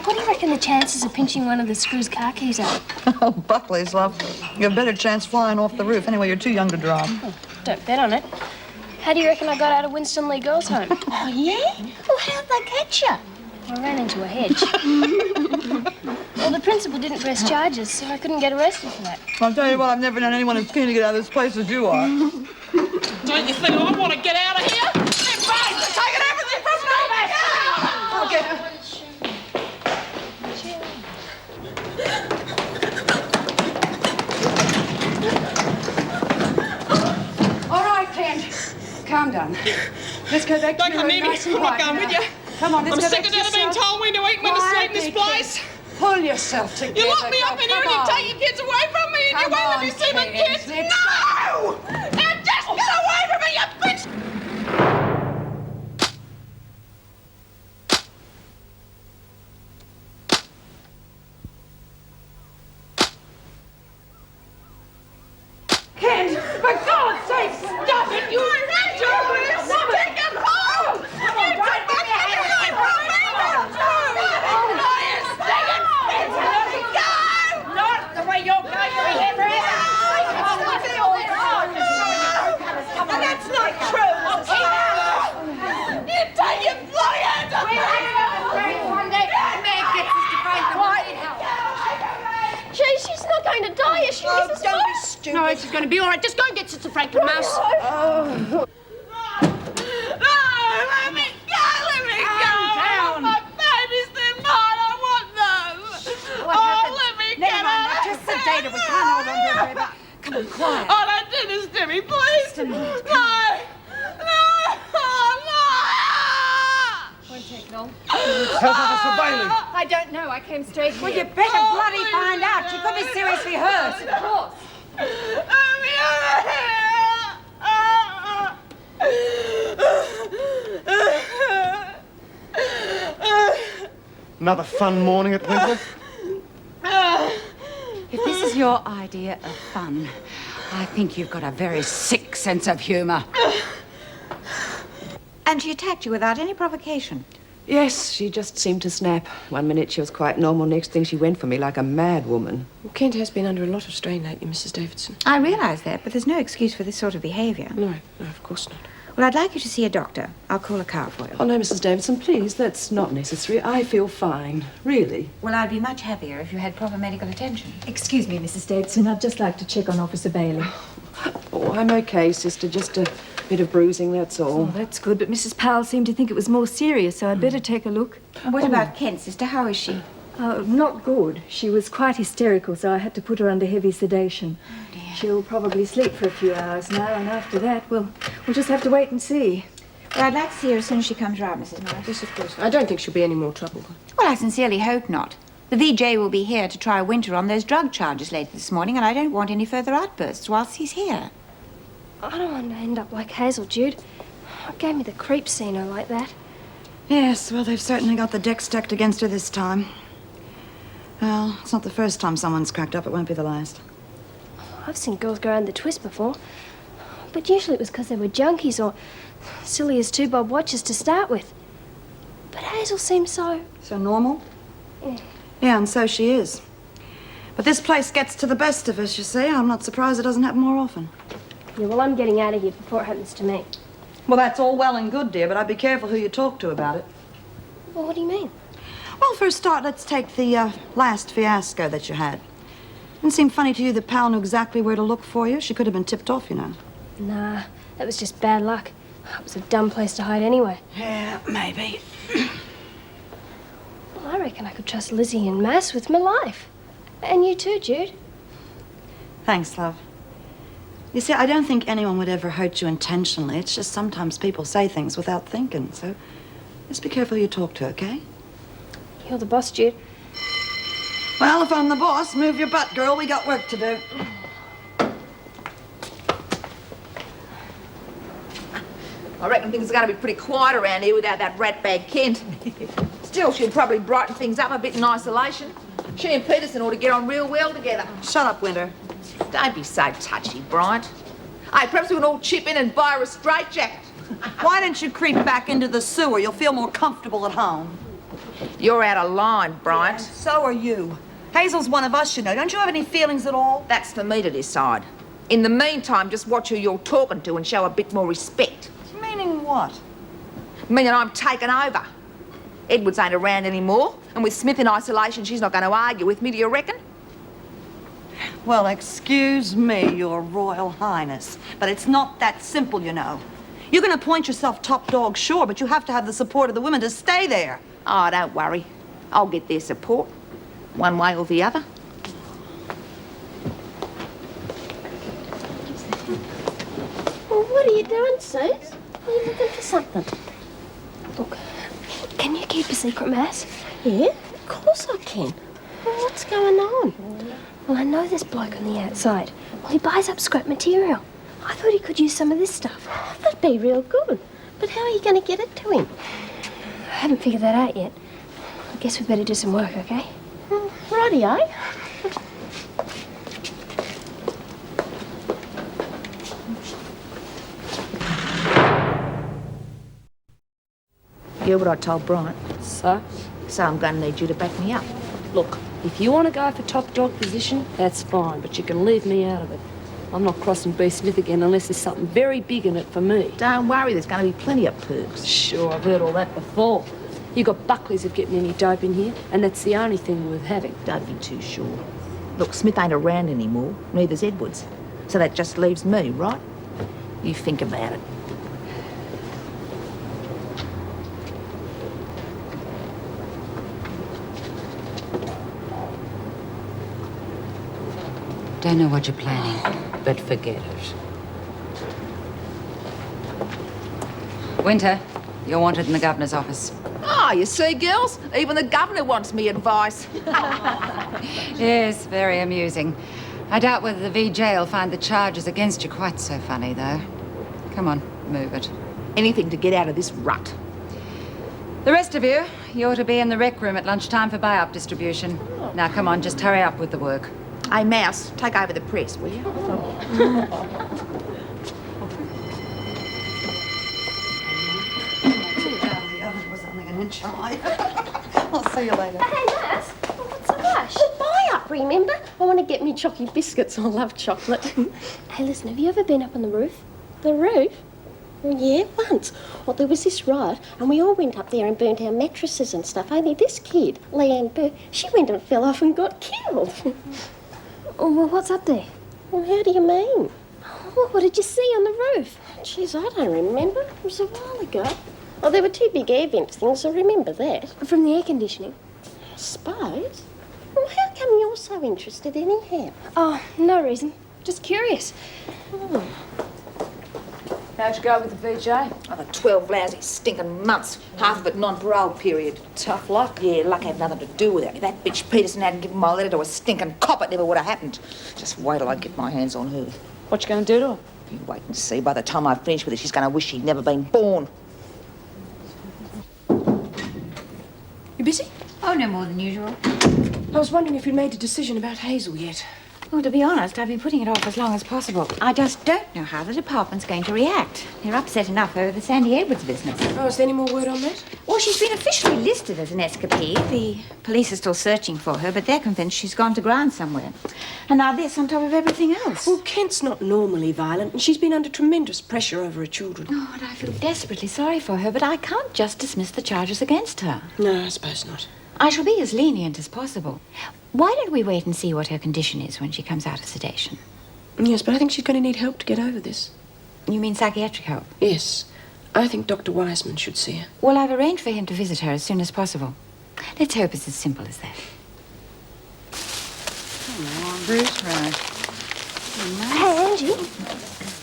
What do you reckon the chances of pinching one of the screws' car keys are? Oh, Buckley's, love. You have a better chance flying off the roof. Anyway, you're too young to drive. Oh, don't bet on it. How do you reckon I got out of Winston Lee Girls' Home? Oh, yeah? Well, how'd they catch you? I ran into a hedge. Well, the principal didn't press charges, so I couldn't get arrested for that. I'll tell you what, I've never known anyone as keen to get out of this place as you are. Don't you think I want to get out of here? They're taking everything from me! Okay. All right, Clint. Calm down. Let's go back to Don't your come room near me. nice and I'm not quiet going now. with you. Come on, let's I'm go sick back of to never being yourself. told when to eat, when to sleep in this Quietly, place. Clint. Pull yourself together. You lock me up in here and you Come take your kids away from me and you Come won't let on, me see my Clint, kids. let's No! Now just get away from me, you bitch! Kent, for God's sake, stop it! You Take him home! You took my kids away from me! Not the way you're going to be here forever! And that's not true! You take your bloody hands off me! One day, a man gets us to find the right help. Gee, she's not going to die, is she, Mrs. Don't be Moss? stupid. No, she's going to be all right. Just go and get Sister Franklin, Mouse. No, let me go! Let me go! down. My babies, they're mine. I want them. What happened? Let me Never get mind, out. just sedate her. We can't hold on to her forever. Come on, quiet. Oh, don't do this to me, please. Just a minute. No. No. Won't take long. How's Officer Bailey? I don't know. I came straight here. Well, you better bloody find out. She could be seriously hurt. Of course. Let me out of here. Another fun morning at Wentworth? If this is your idea of fun, I think you've got a very sick sense of humour. And she attacked you without any provocation. Yes, she just seemed to snap. One minute she was quite normal, next thing she went for me like a mad woman. Kent has been under a lot of strain lately, Mrs. Davidson. I realise that, but there's no excuse for this sort of behaviour. No, of course not. Well, I'd like you to see a doctor. I'll call a car for you. Oh, no, Mrs. Davidson, please, that's not necessary. I feel fine, really. Well, I'd be much happier if you had proper medical attention. Excuse me, Mrs. Davidson. I'd just like to check on Officer Bailey. Oh, I'm okay, sister. Just a bit of bruising, that's all. Oh, that's good. But Mrs. Powell seemed to think it was more serious, so I'd better take a look. And what about Kent, sister? How is she? Not good. She was quite hysterical, so I had to put her under heavy sedation. Oh, dear. She'll probably sleep for a few hours now, and after that, we'll just have to wait and see. Well, I'd like to see her as soon as she comes round, Mrs. Morris. Yes, of course. I don't think she'll be any more trouble. Well, I sincerely hope not. The VJ will be here to try Winter on those drug charges later this morning, and I don't want any further outbursts whilst he's here. I don't want to end up like Hazel, Jude. It gave me the creeps seeing her like that. Yes, well, they've certainly got the deck stacked against her this time. Well, it's not the first time someone's cracked up. It won't be the last. I've seen girls go around the twist before. But usually it was because they were junkies or silly as 2 bob watches to start with. But Hazel seems so... So normal? Yeah. Yeah, and so she is. But this place gets to the best of us, you see. I'm not surprised it doesn't happen more often. Yeah, well, I'm getting out of here before it happens to me. Well, that's all well and good, dear, but I'd be careful who you talk to about it. Well, what do you mean? Well, for a start, let's take the last fiasco that you had. Didn't seem funny to you that Pal knew exactly where to look for you. She could have been tipped off, you know. Nah, that was just bad luck. It was a dumb place to hide anyway. Yeah, maybe. Well, I reckon I could trust Lizzie and Mass with my life. And you too, Jude. Thanks, love. You see, I don't think anyone would ever hurt you intentionally. It's just sometimes people say things without thinking, so just be careful who you talk to, okay? You're the boss, Jude. Well, if I'm the boss, move your butt, girl. We got work to do. I reckon things are going to be pretty quiet around here without that ratbag Kent. Still, she'll probably brighten things up a bit in isolation. She and Peterson ought to get on real well together. Shut up, Winter. Don't be so touchy, Bryant. Hey, perhaps we can all chip in and buy her a straitjacket. Why don't you creep back into the sewer? You'll feel more comfortable at home. You're out of line, Bryant. So are you. Hazel's one of us, you know. Don't you have any feelings at all? That's for me to decide. In the meantime, just watch who you're talking to and show a bit more respect. Meaning what? Meaning I'm taking over. Edwards ain't around anymore, and with Smith in isolation, she's not going to argue with me, do you reckon? Well, excuse me, Your Royal Highness, but it's not that simple, you know. You can appoint yourself top dog, sure, but you have to have the support of the women to stay there. Oh, don't worry. I'll get their support, one way or the other. Well, what are you doing, Sus? Are you looking for something? Look, can you keep a secret, Mass? Yeah, of course I can. Well, what's going on? Well, I know this bloke on the outside. Well, he buys up scrap material. I thought he could use some of this stuff. That'd be real good. But how are you going to get it to him? I haven't figured that out yet. I guess we better do some work, okay? Righty-o. You hear what I told Bryant? So, So I'm going to need you to back me up. look, if you want to go for top dog position, that's fine, but you can leave me out of it. I'm not crossing B. Smith again unless there's something very big in it for me. Don't worry, there's going to be plenty of perks. Sure, I've heard all that before. You got Buckley's of getting any dope in here, and that's the only thing worth having. Don't be too sure. Look, Smith ain't around anymore, neither's Edwards. So that just leaves me, right? You think about it. Don't know what you're planning, but forget it. Winter, you're wanted in the governor's office. Ah, you see, girls? Even the governor wants me advice. Yes, very amusing. I doubt whether the VJ will find the charges against you quite so funny, though. Come on, move it. Anything to get out of this rut. The rest of you, you ought to be in the rec room at lunchtime for buy-up distribution. Now, come on, just hurry up with the work. Hey, Mouse, take over the press, will you? The oven was only an inch high. I'll see you later. Hey, Mass, what's the rush? Buy up, remember? I want to get me chocky biscuits. I love chocolate. Hey, listen, have you ever been up on the roof? The roof? Well, yeah, once. Well, there was this riot, and we all went up there and burnt our mattresses and stuff. Only this kid, Leanne Burr, she went and fell off and got killed. Oh, well, what's up there? Well, how do you mean? Well, what did you see on the roof? Jeez, I don't remember. It was a while ago. Oh, there were two big air vent things, I remember that. From the air conditioning? I suppose. Well, how come you're so interested anyhow? Oh, no reason. Just curious. How'd you go with the VJ? Oh, the 12 lousy stinking months, half of it non-parole period. Tough luck. Yeah, luck had nothing to do with it. If that bitch Peterson hadn't given my letter to a stinking cop, it never would have happened. Just wait till I get my hands on her. What you going to do to her? You wait and see. By the time I finish with her, she's going to wish she'd never been born. You busy? Oh, no more than usual. I was wondering if you'd made a decision about Hazel yet. Well, to be honest, I've been putting it off as long as possible. I just don't know how the department's going to react. They're upset enough over the Sandy Edwards business. Oh, is there any more word on that? Well, she's been officially listed as an escapee. The police are still searching for her, but they're convinced she's gone to ground somewhere. And now this on top of everything else. Well, Kent's not normally violent, and she's been under tremendous pressure over her children. Oh, and I feel desperately sorry for her, but I can't just dismiss the charges against her. No, I suppose not. I shall be as lenient as possible. Why don't we wait and see what her condition is when she comes out of sedation? Yes, but I think she's going to need help to get over this. You mean psychiatric help? Yes. I think Dr. Wiseman should see her. Well, I've arranged for him to visit her as soon as possible. Let's hope it's as simple as that. Come on, Bruce, right. Hey, Angie,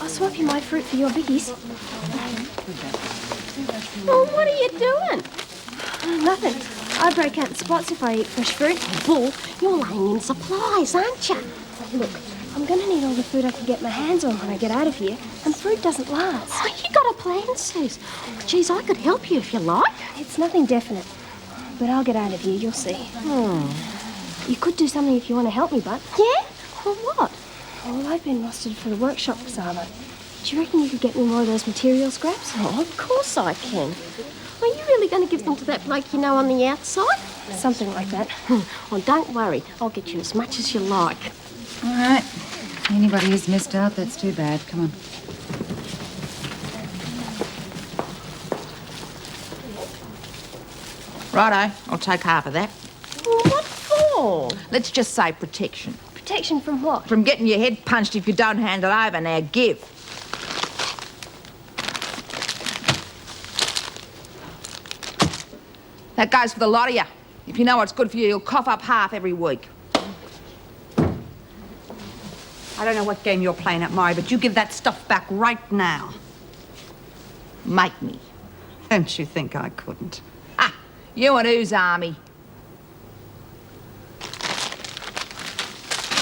I'll swap you my fruit for your biggies. Well, what are you doing? Nothing. I break out in spots if I eat fresh fruit. Bull, you're laying in supplies, aren't you? Look, I'm going to need all the food I can get my hands on when I get out of here, and fruit doesn't last. Oh, you got a plan, Sus. Geez, I could help you if you like. It's nothing definite, but I'll get out of here, you'll see. You could do something if you want to help me, but... Yeah? Well, what? Well, I've been rostered for the workshop bazaar. Do you reckon you could get me more of those material scraps? Oh, of course I can. Are you really going to give them to that bloke you know on the outside? Something like that. Well, don't worry. I'll get you as much as you like. All right. Anybody who's missed out, that's too bad. Come on. Righto, I'll take half of that. What for? Let's just say protection. Protection from what? From getting your head punched if you don't hand it over. Now give. That goes for the lot of you. If you know what's good for you, you'll cough up half every week. I don't know what game you're playing at, Mari, but you give that stuff back right now. Make me. Don't you think I couldn't? Ah, you and whose army?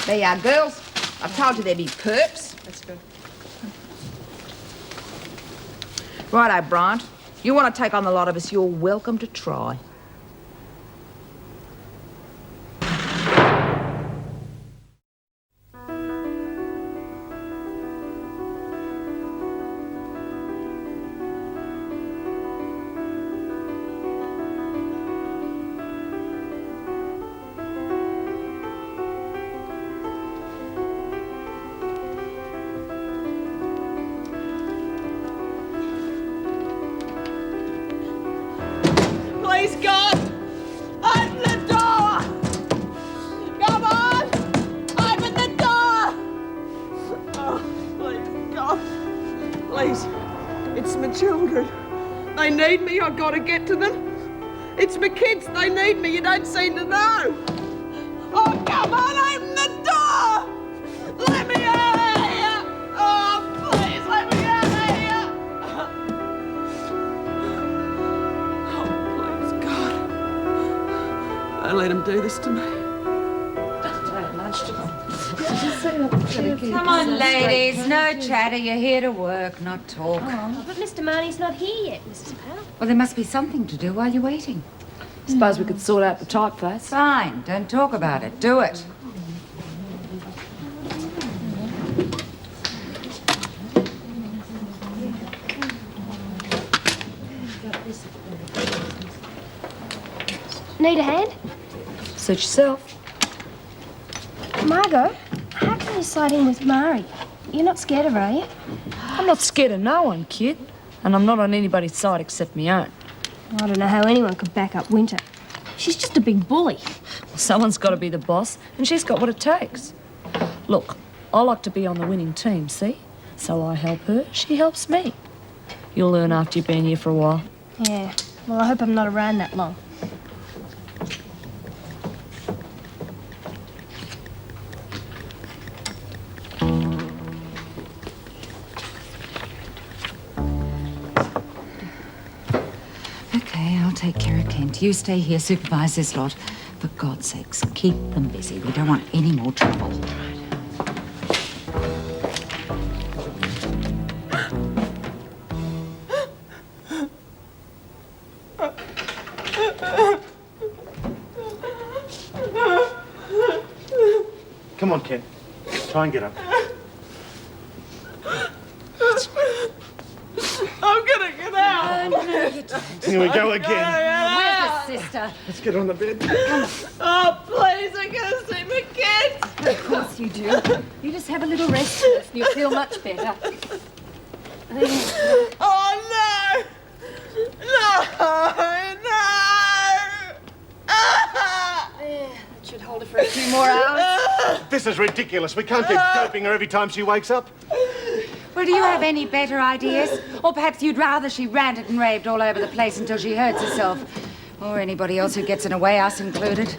There you are, girls. I told you there'd be perps. Let's go. Righto, Bryant. You want to take on the lot of us, you're welcome to try. Please, God, open the door! Come on! Open the door! Oh, please, God. Please, it's my children. They need me, I've got to get to them. It's my kids, they need me, you don't seem to know. Oh, come on, open the door! Let me out of here! Oh, please, let me out of here! Don't let him do this to me. Come on, ladies. No chatter. You're here to work, not talk. Oh, but Mr. Marnie's not here yet, Mrs. Powell. Well, there must be something to do while you're waiting. Suppose we could sort out the typeface. Fine. Don't talk about it. Do it. Need a hand? Suit yourself. Margot, how can you side in with Mari? You're not scared of her, are you? I'm not scared of no one, kid. And I'm not on anybody's side except my own. I don't know how anyone could back up Winter. She's just a big bully. Well, someone's got to be the boss, and she's got what it takes. Look, I like to be on the winning team, see? So I help her, she helps me. You'll learn after you've been here for a while. Yeah, well, I hope I'm not around that long. Okay, I'll take care of Kent. You stay here, supervise this lot. For God's sakes, keep them busy. We don't want any more trouble. Come on, Ken. Try and get up. I'm gonna get out! Here we go again. Where's the sister? Let's get on the bed. Oh, please, I gotta see my kids! Of course you do. You just have a little rest and you'll feel much better. Oh, no! No! Yeah, that should hold her for a few more hours. This is ridiculous. We can't keep doping her every time she wakes up. Well, do you have any better ideas? Or perhaps you'd rather she ranted and raved all over the place until she hurts herself? Or anybody else who gets in her way, us included?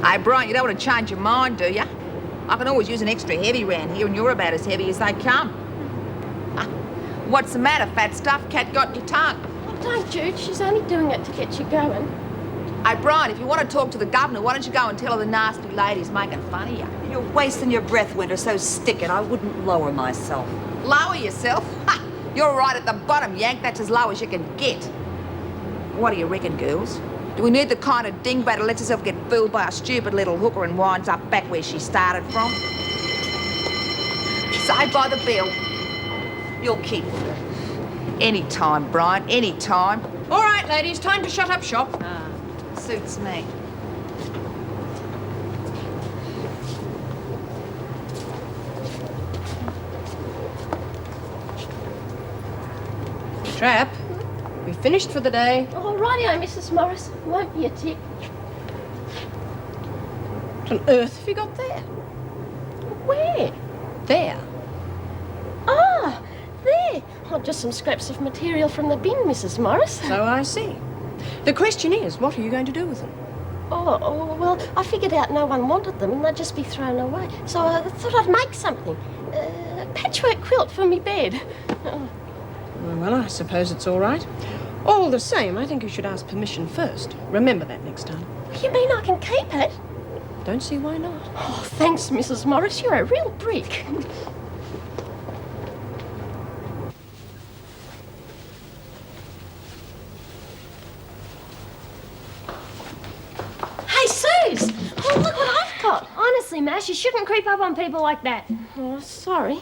Hey, Brian, you don't want to change your mind, do you? I can always use an extra heavy round here, and you're about as heavy as they come. What's the matter, fat stuff? Cat got your tongue. Oh, don't, Jude. She's only doing it to get you going. Hey, Brian, if you want to talk to the governor, why don't you go and tell her the nasty lady's making fun of you? You're wasting your breath, Winter, so stick it. I wouldn't lower myself. Lower yourself? Ha! You're right at the bottom, Yank. That's as low as you can get. What do you reckon, girls? Do we need the kind of dingbat who lets herself get fooled by a stupid little hooker and winds up back where she started from? Saved by the bell. You'll keep her. Any time, Brian, any time. All right, ladies, time to shut up shop. Suits me. Trap, we've finished for the day. Oh, rightio, Mrs. Morris. Won't be a tick. What on earth have you got there? Where? There. Ah, there. Oh, just some scraps of material from the bin, Mrs. Morris. So I see. The question is, what are you going to do with them? Oh, well, I figured out no one wanted them and they'd just be thrown away. So I thought I'd make something. A patchwork quilt for me bed. Oh. Well, I suppose it's all right. All the same, I think you should ask permission first. Remember that next time. You mean I can keep it? Don't see why not. Oh, thanks, Mrs. Morris. You're a real brick. Hey, Suze! Oh, look what I've got. Honestly, Mash, you shouldn't creep up on people like that. Oh, sorry.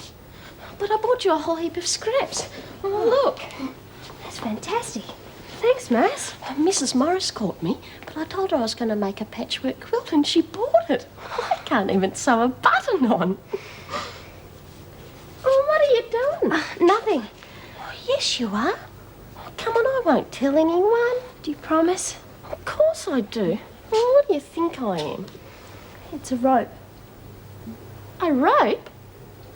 But I bought you a whole heap of scraps. Oh, look. That's fantastic. Thanks, Mass. Mrs. Morris caught me, but I told her I was going to make a patchwork quilt and she bought it. I can't even sew a button on. Oh, what are you doing? Nothing. Oh, yes, you are. Oh, come on, I won't tell anyone. Do you promise? Of course I do. Oh, what do you think I am? It's a rope. A rope?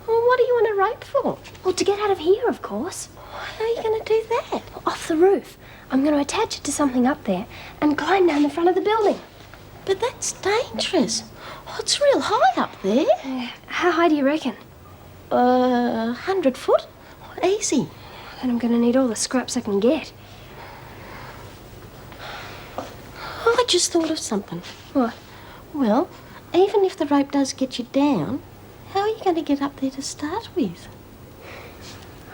Well, what do you want a rope for? Well, to get out of here, of course. How are you going to do that? Off the roof. I'm going to attach it to something up there and climb down the front of the building. But that's dangerous. Oh, it's real high up there. How high do you reckon? 100 foot. Easy. Then I'm going to need all the scraps I can get. I just thought of something. What? Well, even if the rope does get you down, how are you going to get up there to start with?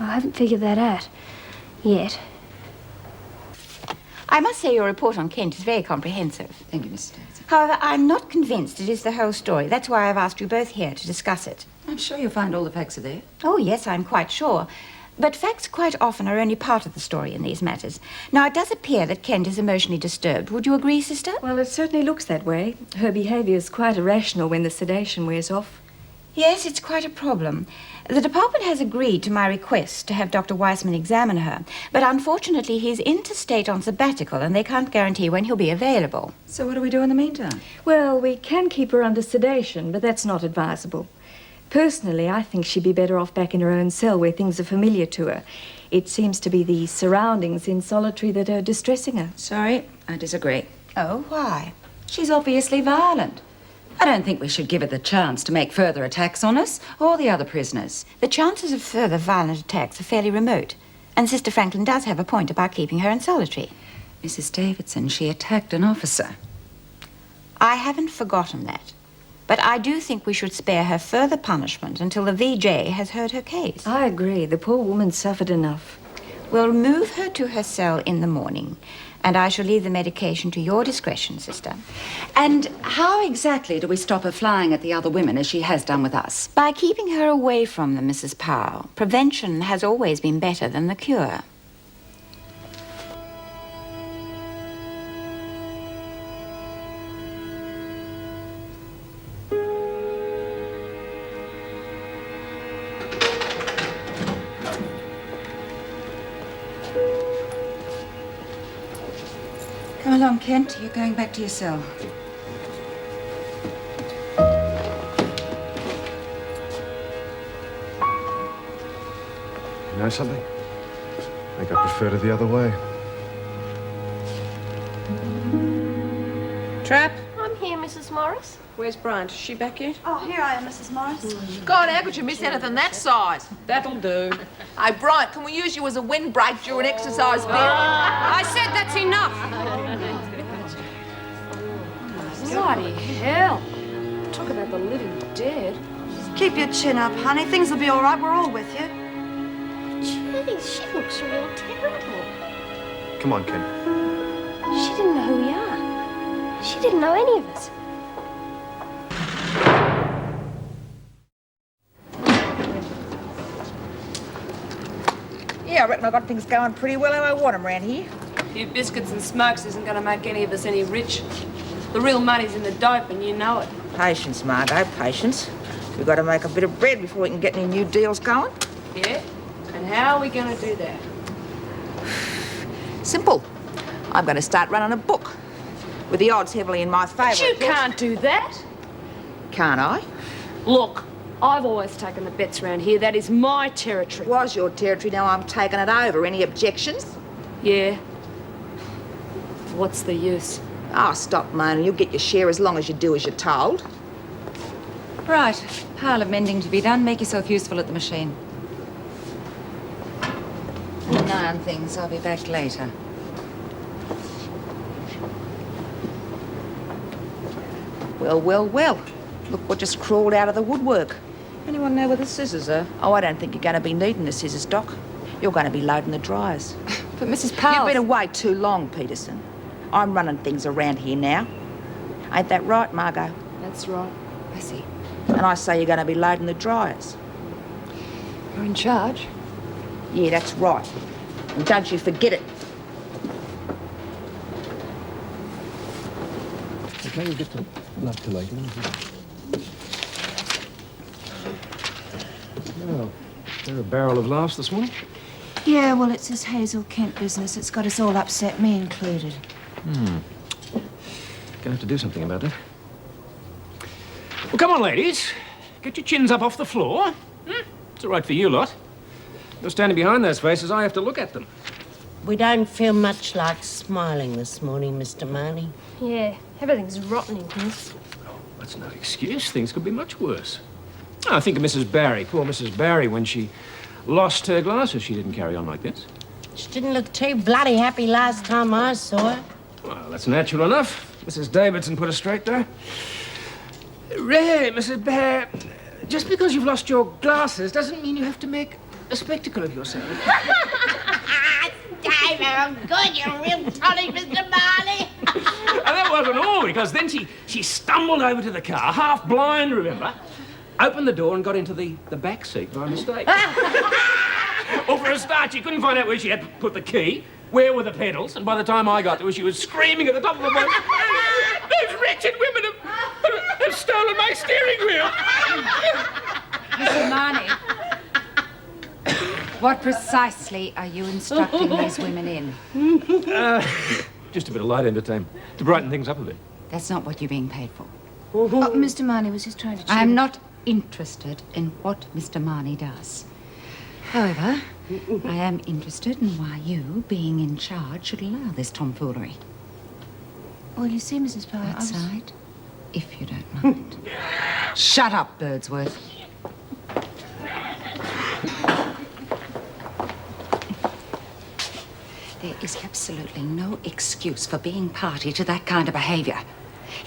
I haven't figured that out yet. I must say your report on Kent is very comprehensive. Thank you, Mrs. Davidson. However, I'm not convinced it is the whole story. That's why I've asked you both here to discuss it. I'm sure you'll find all the facts are there. Oh, yes, I'm quite sure. But facts quite often are only part of the story in these matters. Now, it does appear that Kent is emotionally disturbed. Would you agree, sister? Well, it certainly looks that way. Her behaviour is quite irrational when the sedation wears off. Yes, it's quite a problem. The department has agreed to my request to have Dr. Weissman examine her, but unfortunately he's interstate on sabbatical and they can't guarantee when he'll be available. So what do we do in the meantime? Well, we can keep her under sedation, but that's not advisable. Personally, I think she'd be better off back in her own cell where things are familiar to her. It seems to be the surroundings in solitary that are distressing her. Sorry, I disagree. Oh, why? She's obviously violent. I don't think we should give her the chance to make further attacks on us or the other prisoners. The chances of further violent attacks are fairly remote, and Sister Franklin does have a point about keeping her in solitary. Mrs. Davidson, she attacked an officer. I haven't forgotten that. But I do think we should spare her further punishment until the VJ has heard her case. I agree. The poor woman suffered enough. We'll remove her to her cell in the morning, and I shall leave the medication to your discretion, sister. And how exactly do we stop her flying at the other women as she has done with us? By keeping her away from them, Mrs. Powell. Prevention has always been better than the cure. Come along, Kent. You're going back to your cell. You know something? I think I prefer it the other way. Trap, I'm here, Mrs. Morris. where's Bryant? Is she back yet? Oh, here I am, Mrs. Morris. God, how could you miss anything that size? That'll do. Hey, Bryant, can we use you as a windbreak during exercise bit? I said that's enough. Bloody hell. Talk about the living dead. Keep your chin up, honey. Things will be all right. We're all with you. Jeez, she looks real terrible. Come on, Ken. She didn't know who we are. She didn't know any of us. I reckon I've got things going pretty well how I want 'em round here. A few biscuits and smokes isn't going to make any of us any rich. The real money's in the dope, and you know it. Patience, Margot, patience. We've got to make a bit of bread before we can get any new deals going. Yeah? And how are we going to do that? Simple. I'm going to start running a book with the odds heavily in my favour. But you can't do that. Can't I? Look, I've always taken the bets around here. That is my territory. It was your territory, now I'm taking it over. Any objections? Yeah. What's the use? Oh, stop moaning. You'll get your share as long as you do as you're told. Right, pile of mending to be done. Make yourself useful at the machine. Keep an eye on things. I'll be back later. Well, well, well. Look what just crawled out of the woodwork. Anyone know where the scissors are? Oh, I don't think you're going to be needing the scissors, Doc. You're going to be loading the dryers. But Mrs. Powell... You've been away too long, Peterson. I'm running things around here now. Ain't that right, Margot? That's right. I see. And I say you're going to be loading the dryers. You're in charge. Yeah, that's right. And don't you forget it. Okay, we'll get to love to later. Well, is there a barrel of laughs this morning? Yeah, well, it's this Hazel Kent business. It's got us all upset, me included. Gonna have to do something about that. Well, come on, ladies. Get your chins up off the floor. It's all right for you lot. You're standing behind those faces, I have to look at them. We don't feel much like smiling this morning, Mr. Marnie. Yeah, everything's rotten in here. That's no excuse. Things could be much worse. I think of Mrs. Barry, poor Mrs. Barry, when she lost her glasses. She didn't carry on like this. She didn't look too bloody happy last time I saw her. Well, that's natural enough. Mrs. Davidson put her straight there. Really, Mrs. Barry, just because you've lost your glasses doesn't mean you have to make a spectacle of yourself. David, I'm good. You're a real tonic, Mr. Marnie. And that wasn't all, because then she stumbled over to the car, half blind, remember? Opened the door and got into the back seat by mistake. Or for a start, she couldn't find out where she had to put the key, where were the pedals, and by the time I got to her, she was screaming at the top of her voice, "Those wretched women have stolen my steering wheel!" Mr. Marnie, what precisely are you instructing these women in? Just a bit of light entertainment, to brighten things up a bit. That's not what you're being paid for. Oh, Mr. Marnie was just trying to cheer. I am not interested in what Mr. Marnie does. However, I am interested in why you, being in charge, should allow this tomfoolery. Well, you see, Mrs. Powell, Outside, if you don't mind. Shut up, Birdsworth. There is absolutely no excuse for being party to that kind of behaviour.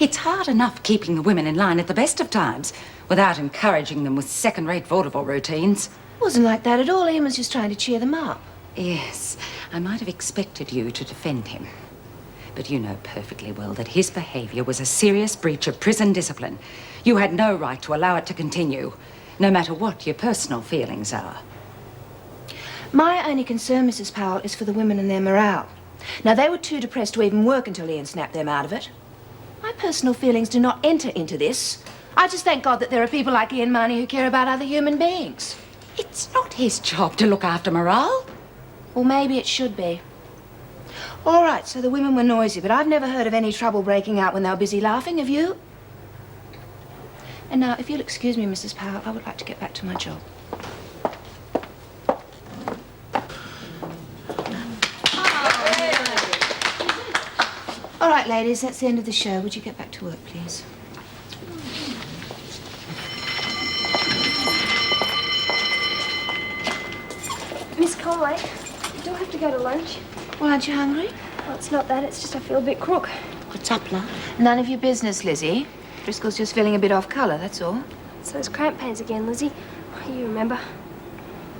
It's hard enough keeping the women in line at the best of times without encouraging them with second-rate vaudeville routines. It wasn't like that at all. Ian was just trying to cheer them up. Yes, I might have expected you to defend him. But you know perfectly well that his behaviour was a serious breach of prison discipline. You had no right to allow it to continue, no matter what your personal feelings are. My only concern, Mrs. Powell, is for the women and their morale. Now, they were too depressed to even work until Ian snapped them out of it. My personal feelings do not enter into this. I just thank God that there are people like Ian Marnie who care about other human beings. It's not his job to look after morale. Well, maybe it should be. All right, so the women were noisy, but I've never heard of any trouble breaking out when they were busy laughing, have you? And now, if you'll excuse me, Mrs. Powell, I would like to get back to my job. All right, ladies, that's the end of the show. Would you get back to work, please? Miss Conway, do I have to go to lunch? Well, aren't you hungry? Well, it's not that. It's just I feel a bit crook. What's up, love? None of your business, Lizzie. Driscoll's just feeling a bit off colour, that's all. It's those cramp pains again, Lizzie. You remember?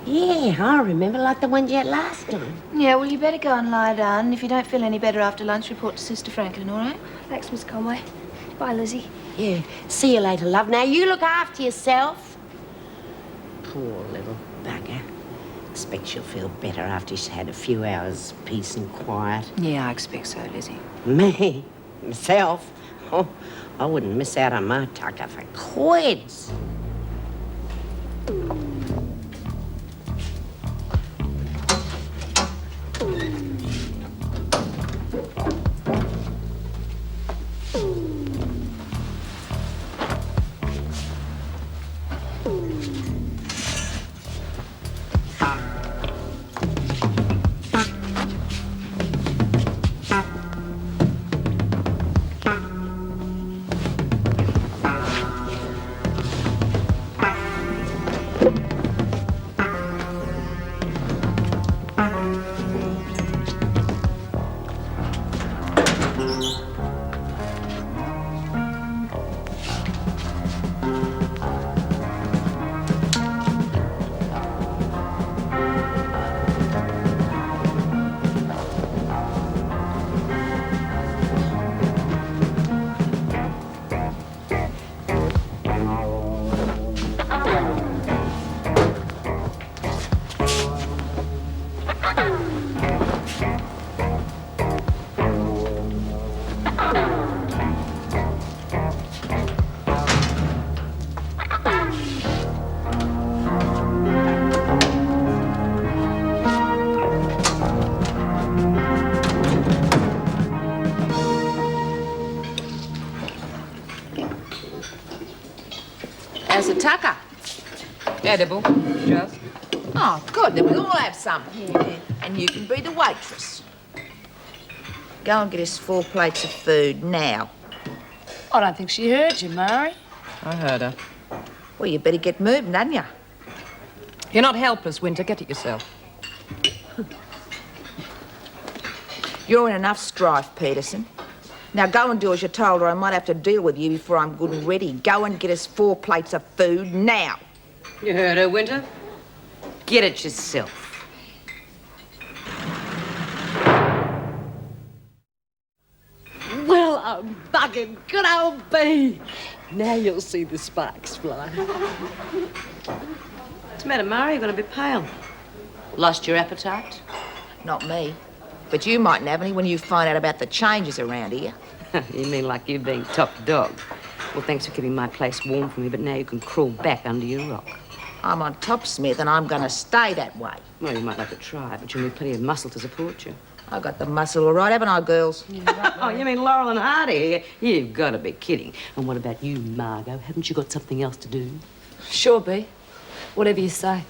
Yeah, I remember, like the ones you had last time. Yeah, well, you better go and lie down. And if you don't feel any better after lunch, report to Sister Franklin, all right? Thanks, Miss Conway. Bye, Lizzie. Yeah, see you later, love. Now, you look after yourself. Poor little bugger. expect she'll feel better after she's had a few hours peace and quiet. Yeah, I expect so, Lizzie. Me? Myself? Oh, I wouldn't miss out on my tucker for quids. How's the tucker? Edible, just. Oh, good. Then we'll all have some. Yeah. And you can be the waitress. Go and get us 4 plates of food now. I don't think she heard you, Mary. I heard her. Well, you better get moving, hadn't you? You're not helpless, Winter. Get it yourself. You're in enough strife, Peterson. Now go and do as you're told, or I might have to deal with you before I'm good and ready. Go and get us 4 plates of food now. You heard her, Winter? Get it yourself. Well, I'm bugging. Good old bee. Now you'll see the sparks fly. What's the matter, Murray? You're going to be pale. Lost your appetite? Not me. But you mightn't have any when you find out about the changes around here. You mean like you being top dog? Well, thanks for keeping my place warm for me, but now you can crawl back under your rock. I'm on top, Smith, and I'm going to stay that way. Well, you might like to try, but you'll need plenty of muscle to support you. I've got the muscle all right, haven't I, girls? Oh, you mean Laurel and Hardy? You've got to be kidding. And what about you, Margot? Haven't you got something else to do? Sure, Bee. Whatever you say.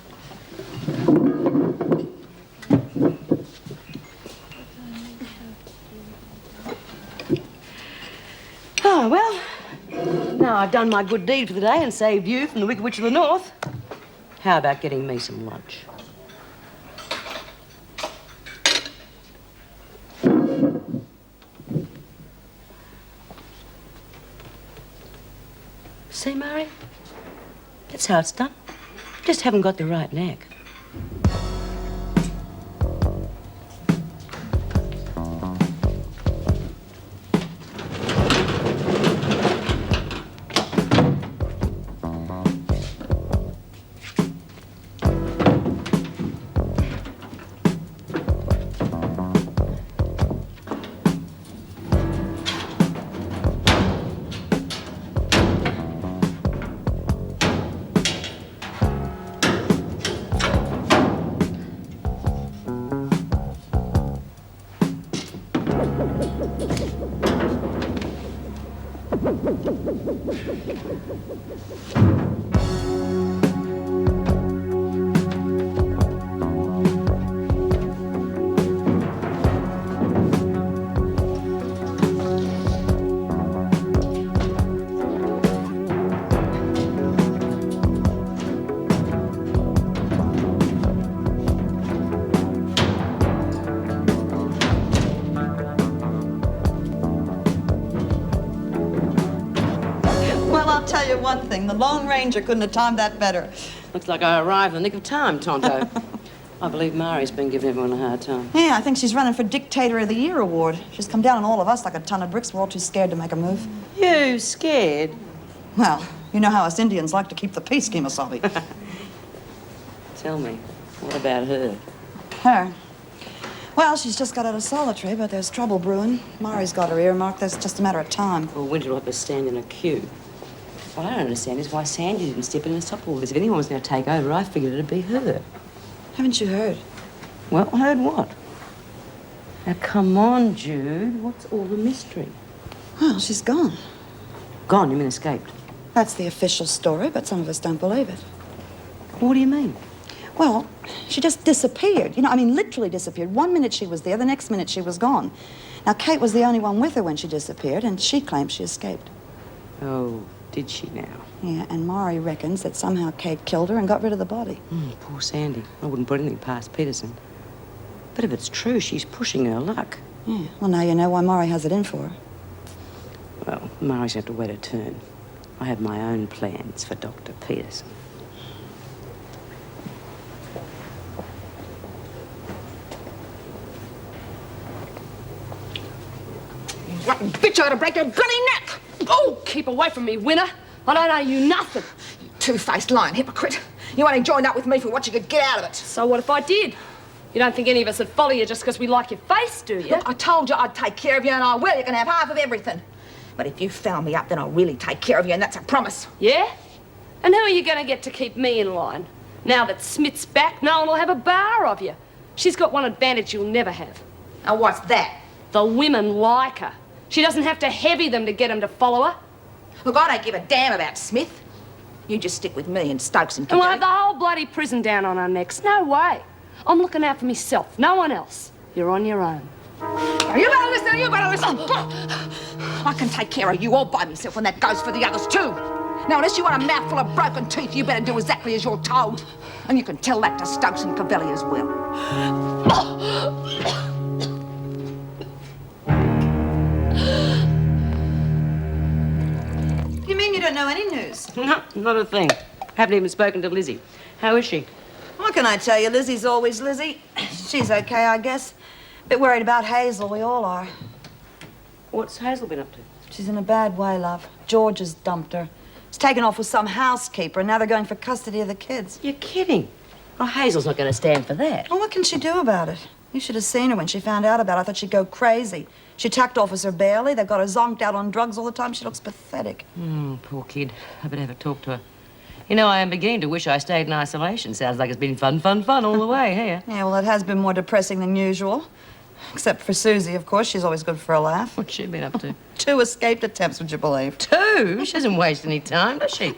Oh, well, now I've done my good deed for the day and saved you from the Wicked Witch of the North. How about getting me some lunch? See, Murray? That's how it's done. Just haven't got the right knack. Tell you one thing, the Lone Ranger couldn't have timed that better. Looks like I arrived in the nick of time, Tonto. I believe Mari's been giving everyone a hard time. Yeah, I think she's running for Dictator of the Year award. She's come down on all of us like a ton of bricks. We're all too scared to make a move. You scared? Well, you know how us Indians like to keep the peace, Kemosabe. Tell me, What about her? Her? Well, she's just got out of solitary, but there's trouble brewing. Mari's got her earmarked. That's just a matter of time. Well, Winter will have to stand in a queue. What I don't understand is why Sandy didn't step in and stop all this. If anyone was going to take over, I figured it'd be her. Haven't you heard? Well, heard what? Now, come on, Jude. What's all the mystery? Well, she's gone. Gone? You mean escaped? That's the official story, but some of us don't believe it. What do you mean? Well, she just disappeared. You know, I mean, literally disappeared. 1 minute she was there, the next minute she was gone. Now, Kate was the only one with her when she disappeared, and she claims she escaped. Oh, did she now? Yeah, and Mari reckons that somehow Kate killed her and got rid of the body. Poor Sandy. I wouldn't put anything past Peterson. But if it's true, she's pushing her luck. Yeah, well, now you know why Mari has it in for her. Well, Mari's had to wait her turn. I have my own plans for Dr. Peterson. Rotten bitch, I ought to break your bloody neck! Oh, keep away from me, Winner. I don't owe you nothing. You two-faced lying hypocrite. You only joined up with me for what you could get out of it. So what if I did? You don't think any of us would follow you just because we like your face, do you? Look, I told you I'd take care of you, and I will. You can have half of everything. But if you foul me up, then I'll really take care of you, and that's a promise. Yeah? And who are you going to get to keep me in line? Now that Smith's back, no one will have a bar of you. She's got one advantage you'll never have. And what's that? The women like her. She doesn't have to heavy them to get them to follow her. Look, I don't give a damn about Smith. You just stick with me and Stokes and And we'll have the whole bloody prison down on our necks. No way. I'm looking out for myself, no one else. You're on your own. You better listen, you better listen. I can take care of you all by myself, and that goes for the others too. Now, unless you want a mouthful of broken teeth, you better do exactly as you're told. And you can tell that to Stokes and Cavelli as well. You mean you don't know any news? No, not a thing. Haven't even spoken to Lizzie. How is she? What can I tell you? Lizzie's always Lizzie. She's okay, I guess. Bit worried about Hazel, we all are. What's Hazel been up to? She's in a bad way, love. George has dumped her. He's taken off with some housekeeper, and now they're going for custody of the kids. You're kidding. Oh, Hazel's not going to stand for that. Well, what can she do about it? You should have seen her when she found out about it. I thought she'd go crazy. She attacked Officer Bailey. They've got her zonked out on drugs all the time. She looks pathetic. Poor kid. I better have a talk to her. You know, I am beginning to wish I stayed in isolation. Sounds like it's been fun all the way, here. Yeah, well, it has been more depressing than usual. Except for Susie, of course. She's always good for a laugh. What's she been up to? 2 escaped attempts, would you believe? 2? She doesn't waste any time, does she?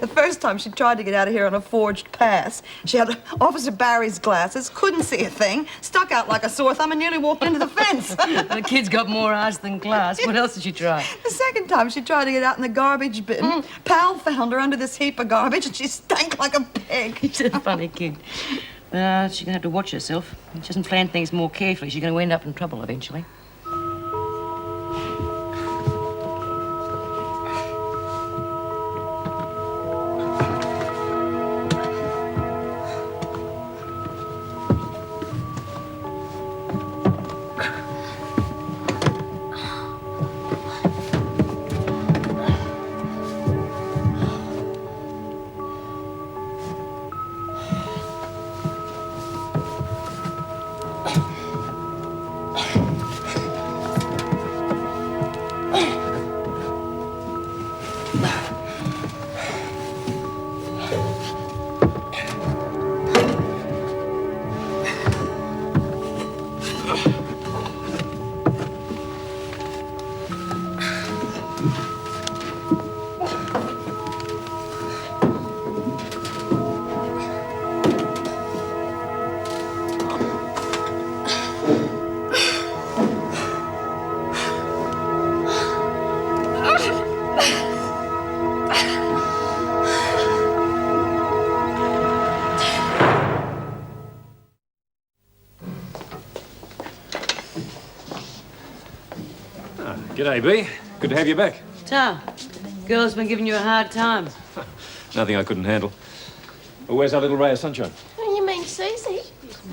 The first time she tried to get out of here on a forged pass. She had Officer Barry's glasses, couldn't see a thing, stuck out like a sore thumb, and nearly walked into the fence. The kid's got more eyes than glass. What else did she try? The second time she tried to get out in the garbage bin. Pal found her under this heap of garbage, and she stank like a pig. She's a funny kid. She's going to have to watch herself. If she doesn't plan things more carefully, she's going to end up in trouble eventually. G'day, B. Good to have you back. Ta, girl's been giving you a hard time. Nothing I couldn't handle. Well, where's our little ray of sunshine? Oh, you mean Susie?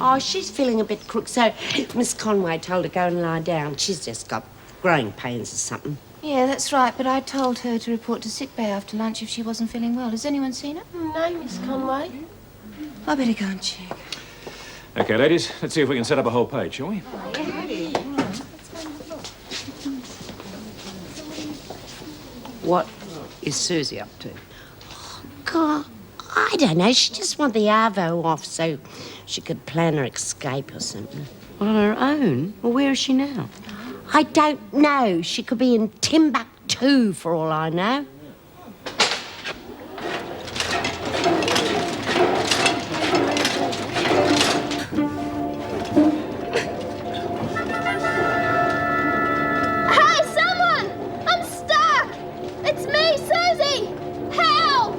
Oh, she's feeling a bit crook, so Miss Conway told her to go and lie down. She's just got growing pains or something. Yeah, that's right, but I told her to report to sick bay after lunch if she wasn't feeling well. Has anyone seen her? No, Miss Conway. I better go and check. Okay, ladies, let's see if we can set up a whole page, shall we? What is Susie up to? God, I don't know. She just wanted the Arvo off so she could plan her escape or something. On her own? Well, where is she now? I don't know. She could be in Timbuktu for all I know. Hey, someone! I'm stuck! It's me, Susie! Help!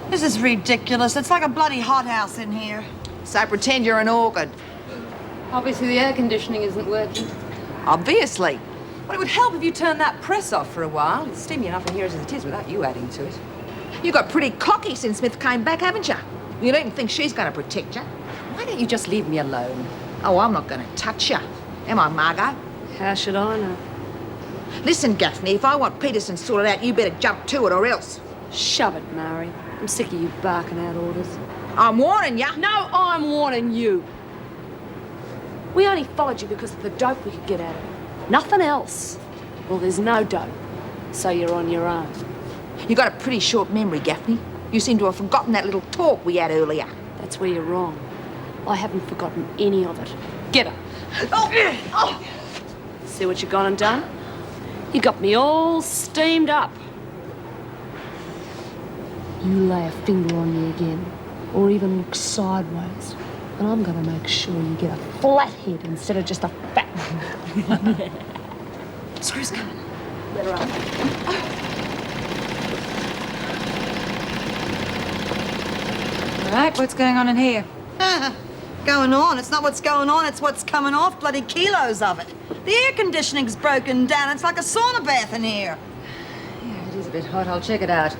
This is ridiculous. It's like a bloody hothouse in here. So pretend you're an orchid. Obviously the air conditioning isn't working. Obviously. Well, it would help if you turned that press off for a while. It's steamy enough in here as it is without you adding to it. You got pretty cocky since Smith came back, haven't you? You don't even think she's going to protect you. Why don't you just leave me alone? Oh, I'm not going to touch you. Am I, Margot? How should I know? Listen, Gaffney, if I want Peterson sorted out, you better jump to it or else. Shove it, Mary. I'm sick of you barking out orders. I'm warning you. No, I'm warning you. We only followed you because of the dope we could get out of it. Nothing else. Well, there's no dope, so you're on your own. You got a pretty short memory, Gaffney. You seem to have forgotten that little talk we had earlier. That's where you're wrong. I haven't forgotten any of it. Get up. Oh. See what you gone and done? You got me all steamed up. You lay a finger on me again, or even look sideways, and I'm gonna make sure you get a flat head instead of just a fat one. Screw's coming. Let her up. All right, what's going on in here? Going on? It's not what's going on, it's what's coming off. Bloody kilos of it. The air conditioning's broken down. It's like a sauna bath in here. Yeah, it is a bit hot. I'll check it out.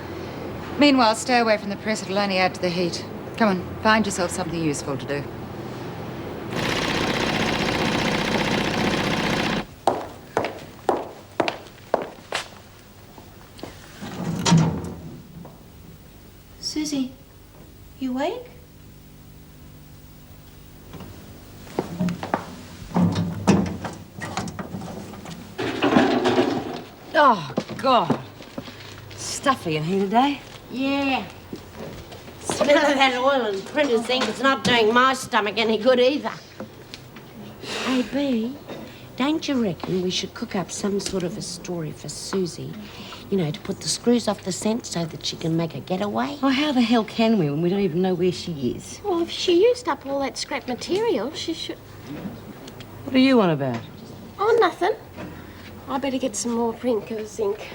Meanwhile, stay away from the press. It'll only add to the heat. Come on, find yourself something useful to do. Susie, you awake? Oh, God. Stuffy in here today. Yeah. Smell of that oil and printer's ink is not doing my stomach any good either. Hey, B, don't you reckon we should cook up some sort of a story for Susie? You know, to put the screws off the scent so that she can make a getaway? Well, how the hell can we when we don't even know where she is? Well, if she used up all that scrap material, she should... What are you on about? Oh, nothing. I better get some more printer's ink.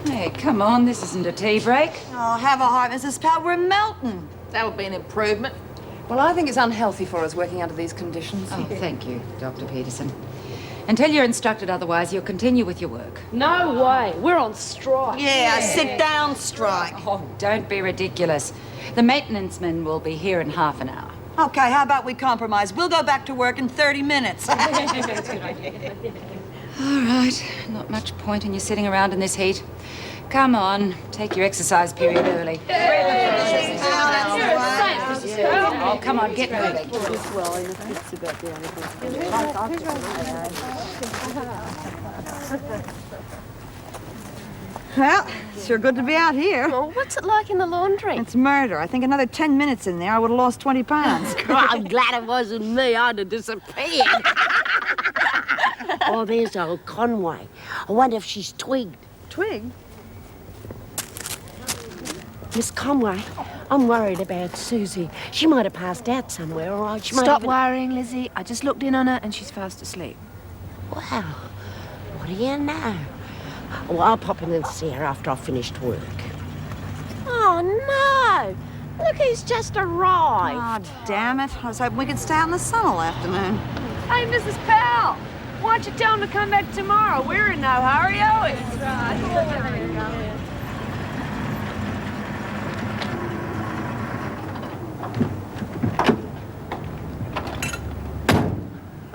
Hey, come on, this isn't a tea break. Oh, have a heart, Mrs. Powell. We're melting. That would be an improvement. Well, I think it's unhealthy for us working under these conditions. Oh, thank you, Dr. Peterson. Until you're instructed otherwise, you'll continue with your work. No way. We're on strike. Yeah, sit down strike. Oh, don't be ridiculous. The maintenance men will be here in half an hour. Okay, how about we compromise? We'll go back to work in 30 minutes. All right, not much point in you sitting around in this heat. Come on, take your exercise period early. Oh, come on, get moving. Well, it's sure good to be out here. Well, what's it like in the laundry? It's murder. I think another 10 minutes in there, I would have lost 20 pounds. I'm glad it wasn't me. I'd have disappeared. Oh, there's old Conway. I wonder if she's twigged. Twigged? Miss Conway, I'm worried about Susie. She might have passed out somewhere, or she might Stop even... worrying, Lizzie. I just looked in on her and she's fast asleep. Wow. What do you know? Well, I'll pop in and see her after I've finished work. Oh, no! Look who's just arrived. Oh, damn it. I was hoping we could stay out in the sun all afternoon. Hey, Mrs. Powell, why don't you tell him to come back tomorrow? We're in no hurry, are we?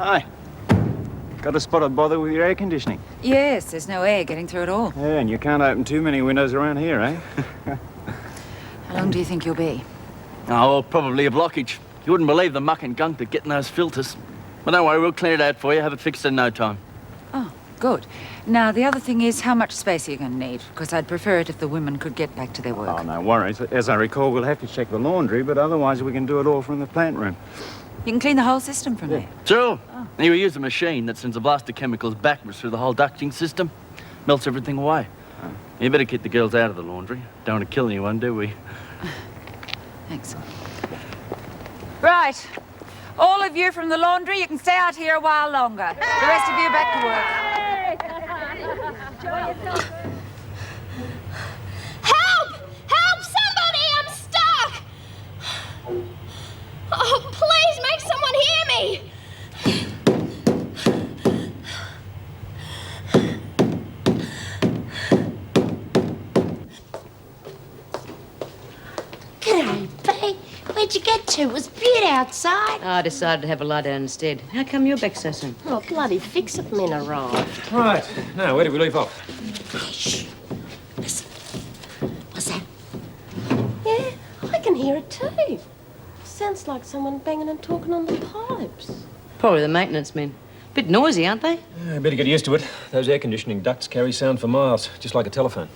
Hi. Got a spot of bother with your air conditioning? Yes, there's no air getting through at all. Yeah, and you can't open too many windows around here, eh? How long do you think you'll be? Oh, probably a blockage. You wouldn't believe the muck and gunk that get in those filters. But don't worry, we'll clear it out for you, have it fixed in no time. Oh, good. Now, the other thing is, how much space are you going to need? Because I'd prefer it if the women could get back to their work. Oh, no worries. As I recall, we'll have to check the laundry, but otherwise we can do it all from the plant room. You can clean the whole system from there. Sure. You use a machine that sends a blast of chemicals backwards through the whole ducting system. Melts everything away. You better keep the girls out of the laundry. Don't want to kill anyone, do we? Thanks. Right. All of you from the laundry, you can stay out here a while longer. The rest of you back to work. Help! Help! Somebody! I'm stuck! Oh, please make someone hear me! G'day, B. Where'd you get to? It was beaut outside. I decided to have a lie down instead. How come you're back so soon? Oh, bloody fix-it men arrived. Right. Now, where did we leave off? Shh. Listen. What's that? Yeah, I can hear it too. Sounds like someone banging and talking on the pipes. Probably the maintenance men. Bit noisy, aren't they? Yeah, better get used to it. Those air conditioning ducts carry sound for miles, just like a telephone.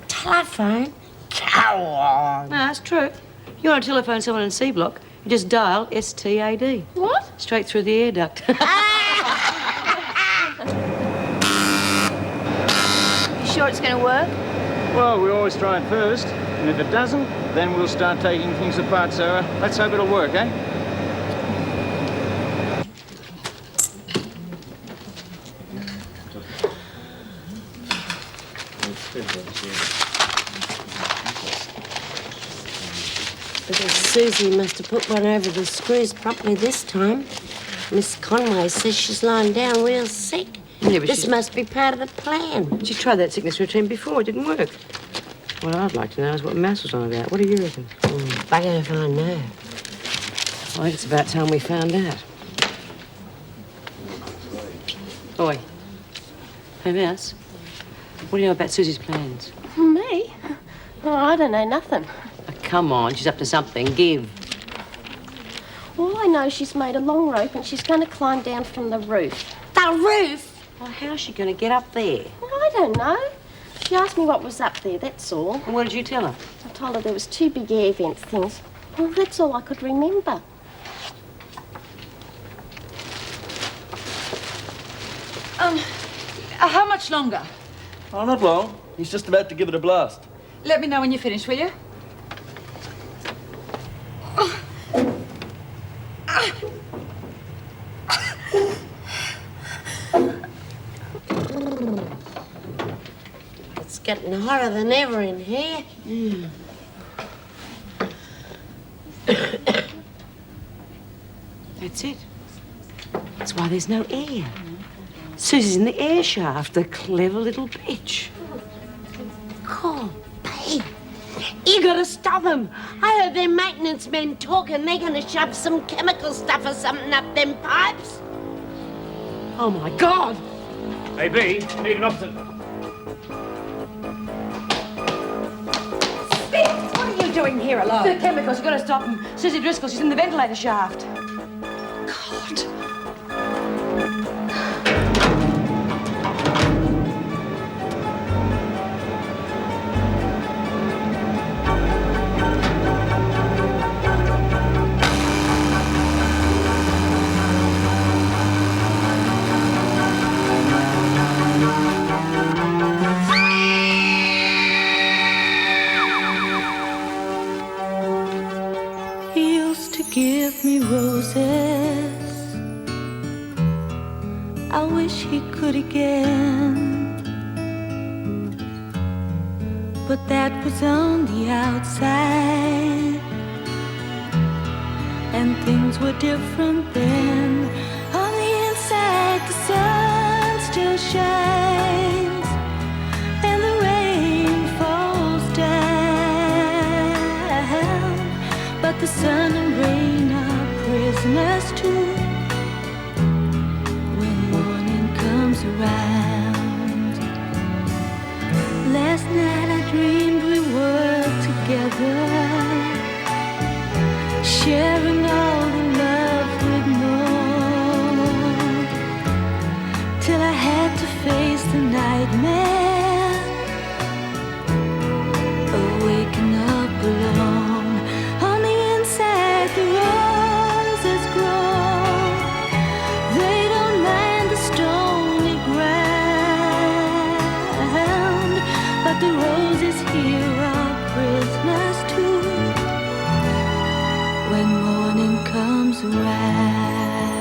Telephone? Go on. No, that's true. You want to telephone someone in C block, you just dial STAD. What? Straight through the air duct. You sure it's going to work? Well, we always try it first, and if it doesn't, then we'll start taking things apart, so let's hope it'll work, eh? Susie must have put one over the screws properly this time. Miss Conway says she's lying down real sick. Yeah, but This must be part of the plan. She tried that sickness routine before, it didn't work. What I'd like to know is what Mass was on about. What do you reckon? Bugger if I know. I think it's about time we found out. Oi. Hey, Mouse. What do you know about Susie's plans? Me? Oh, I don't know nothing. Oh, come on, she's up to something. Give. All I know, she's made a long rope and she's going to climb down from the roof. The roof? Well, how's she going to get up there? Well, I don't know. She asked me what was up there, that's all. And what did you tell her? I told her there was 2 big air vent things. Well, that's all I could remember. How much longer? Oh, not long. He's just about to give it a blast. Let me know when you finish, will you? It's getting hotter than ever in here. That's it. That's why there's no air. Susie's in the air shaft, the clever little bitch. Cool, babe. You gotta stop them. I heard them maintenance men talking. They're gonna shove some chemical stuff or something up them pipes. Oh, my God! Hey, B, need an opposite. Spitz, what are you doing here alone? The chemicals, you've got to stop them. Susie Driscoll, she's in the ventilator shaft. God. He used to give me roses. I wish he could again. But that was on the outside, and things were different then. On the inside, the sun still shines, and the rain falls down. But the sun and rain are prisoners too. around. Last night I dreamed we were together, sharing all the love we'd known, till I had to face the nightmare of waking up alone. On the inside the roses grow, they don't mind the stony ground, but the roses here are prisoners too when morning comes around.